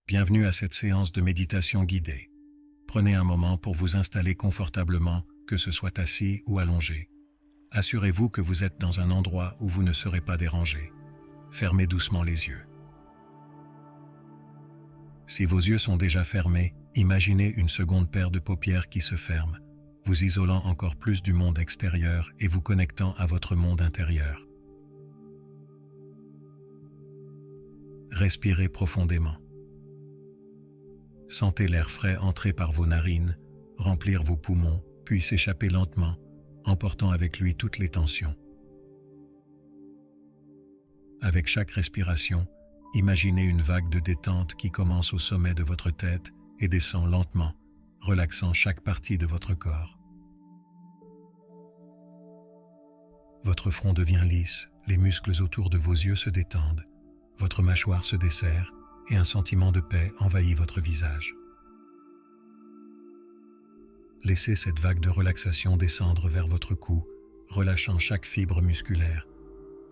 Bienvenue à cette séance de méditation guidée. Prenez un moment pour vous installer confortablement, que ce soit assis ou allongé. Assurez-vous que vous êtes dans un endroit où vous ne serez pas dérangé. Fermez doucement les yeux. Si vos yeux sont déjà fermés, imaginez une seconde paire de paupières qui se ferme, vous isolant encore plus du monde extérieur et vous connectant à votre monde intérieur. Respirez profondément. Sentez l'air frais entrer par vos narines, remplir vos poumons, puis s'échapper lentement, emportant avec lui toutes les tensions. Avec chaque respiration, imaginez une vague de détente qui commence au sommet de votre tête et descend lentement, relaxant chaque partie de votre corps. Votre front devient lisse, les muscles autour de vos yeux se détendent, votre mâchoire se desserre et un sentiment de paix envahit votre visage. Laissez cette vague de relaxation descendre vers votre cou, relâchant chaque fibre musculaire.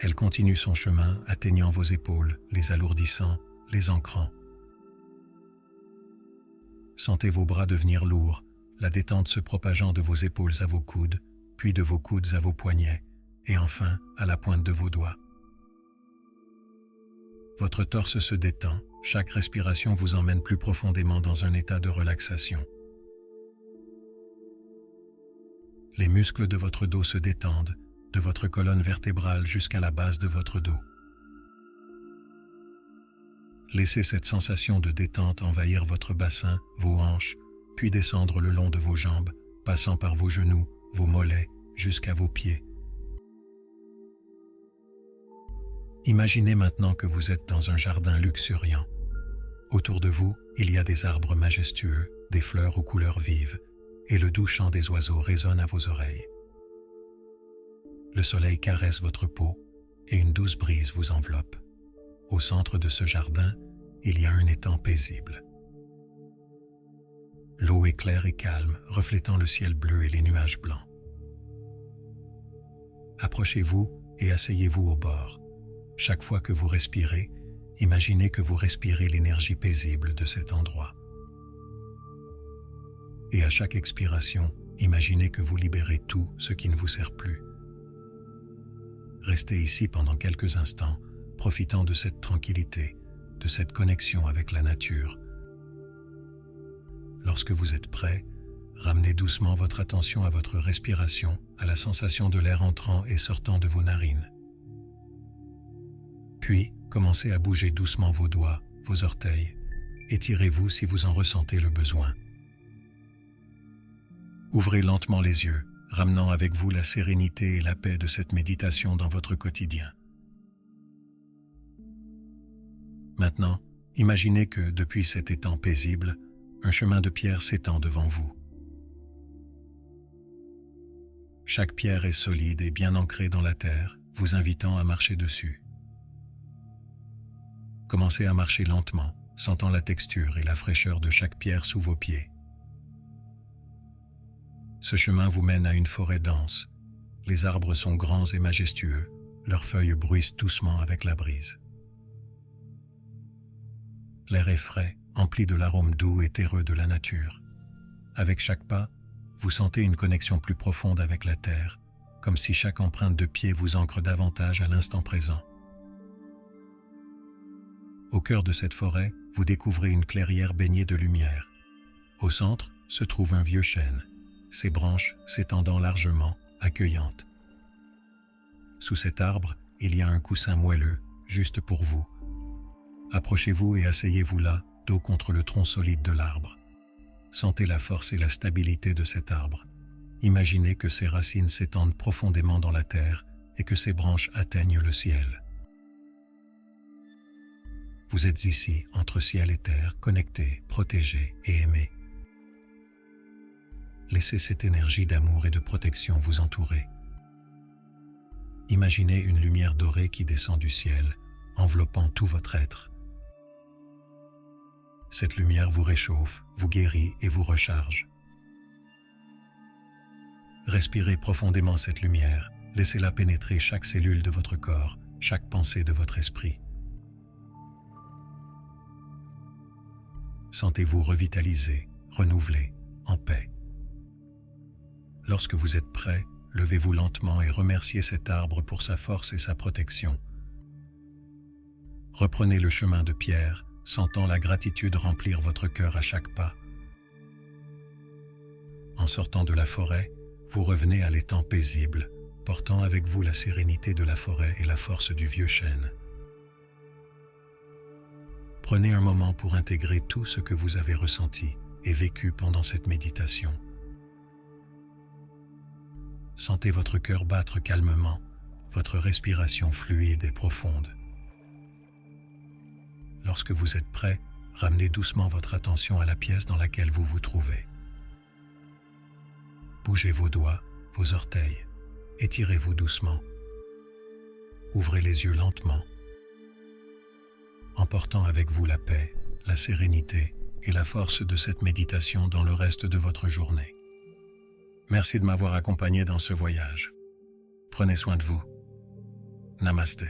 Elle continue son chemin, atteignant vos épaules, les alourdissant, les ancrant. Sentez vos bras devenir lourds, la détente se propageant de vos épaules à vos coudes, puis de vos coudes à vos poignets, et enfin à la pointe de vos doigts. Votre torse se détend, chaque respiration vous emmène plus profondément dans un état de relaxation. Les muscles de votre dos se détendent, de votre colonne vertébrale jusqu'à la base de votre dos. Laissez cette sensation de détente envahir votre bassin, vos hanches, puis descendre le long de vos jambes, passant par vos genoux, vos mollets, jusqu'à vos pieds. Imaginez maintenant que vous êtes dans un jardin luxuriant. Autour de vous, il y a des arbres majestueux, des fleurs aux couleurs vives, et le doux chant des oiseaux résonne à vos oreilles. Le soleil caresse votre peau, et une douce brise vous enveloppe. Au centre de ce jardin, il y a un étang paisible. L'eau est claire et calme, reflétant le ciel bleu et les nuages blancs. Approchez-vous et asseyez-vous au bord. Chaque fois que vous respirez, imaginez que vous respirez l'énergie paisible de cet endroit. Et à chaque expiration, imaginez que vous libérez tout ce qui ne vous sert plus. Restez ici pendant quelques instants, profitant de cette tranquillité, de cette connexion avec la nature. Lorsque vous êtes prêt, ramenez doucement votre attention à votre respiration, à la sensation de l'air entrant et sortant de vos narines. Puis, commencez à bouger doucement vos doigts, vos orteils. Étirez-vous si vous en ressentez le besoin. Ouvrez lentement les yeux, ramenant avec vous la sérénité et la paix de cette méditation dans votre quotidien. Maintenant, imaginez que, depuis cet étang paisible, un chemin de pierre s'étend devant vous. Chaque pierre est solide et bien ancrée dans la terre, vous invitant à marcher dessus. Commencez à marcher lentement, sentant la texture et la fraîcheur de chaque pierre sous vos pieds. Ce chemin vous mène à une forêt dense. Les arbres sont grands et majestueux, leurs feuilles bruissent doucement avec la brise. L'air est frais, empli de l'arôme doux et terreux de la nature. Avec chaque pas, vous sentez une connexion plus profonde avec la terre, comme si chaque empreinte de pied vous ancre davantage à l'instant présent. Au cœur de cette forêt, vous découvrez une clairière baignée de lumière. Au centre se trouve un vieux chêne, ses branches s'étendant largement, accueillantes. Sous cet arbre, il y a un coussin moelleux, juste pour vous. Approchez-vous et asseyez-vous là, dos contre le tronc solide de l'arbre. Sentez la force et la stabilité de cet arbre. Imaginez que ses racines s'étendent profondément dans la terre et que ses branches atteignent le ciel. Vous êtes ici, entre ciel et terre, connectés, protégés et aimés. Laissez cette énergie d'amour et de protection vous entourer. Imaginez une lumière dorée qui descend du ciel, enveloppant tout votre être. Cette lumière vous réchauffe, vous guérit et vous recharge. Respirez profondément cette lumière, laissez-la pénétrer chaque cellule de votre corps, chaque pensée de votre esprit. Sentez-vous revitalisé, renouvelé, en paix. Lorsque vous êtes prêt, levez-vous lentement et remerciez cet arbre pour sa force et sa protection. Reprenez le chemin de pierre, sentant la gratitude remplir votre cœur à chaque pas. En sortant de la forêt, vous revenez à l'étang paisible, portant avec vous la sérénité de la forêt et la force du vieux chêne. Prenez un moment pour intégrer tout ce que vous avez ressenti et vécu pendant cette méditation. Sentez votre cœur battre calmement, votre respiration fluide et profonde. Lorsque vous êtes prêt, ramenez doucement votre attention à la pièce dans laquelle vous vous trouvez. Bougez vos doigts, vos orteils, étirez-vous doucement. Ouvrez les yeux lentement, emportant avec vous la paix, la sérénité et la force de cette méditation dans le reste de votre journée. Merci de m'avoir accompagné dans ce voyage. Prenez soin de vous. Namasté.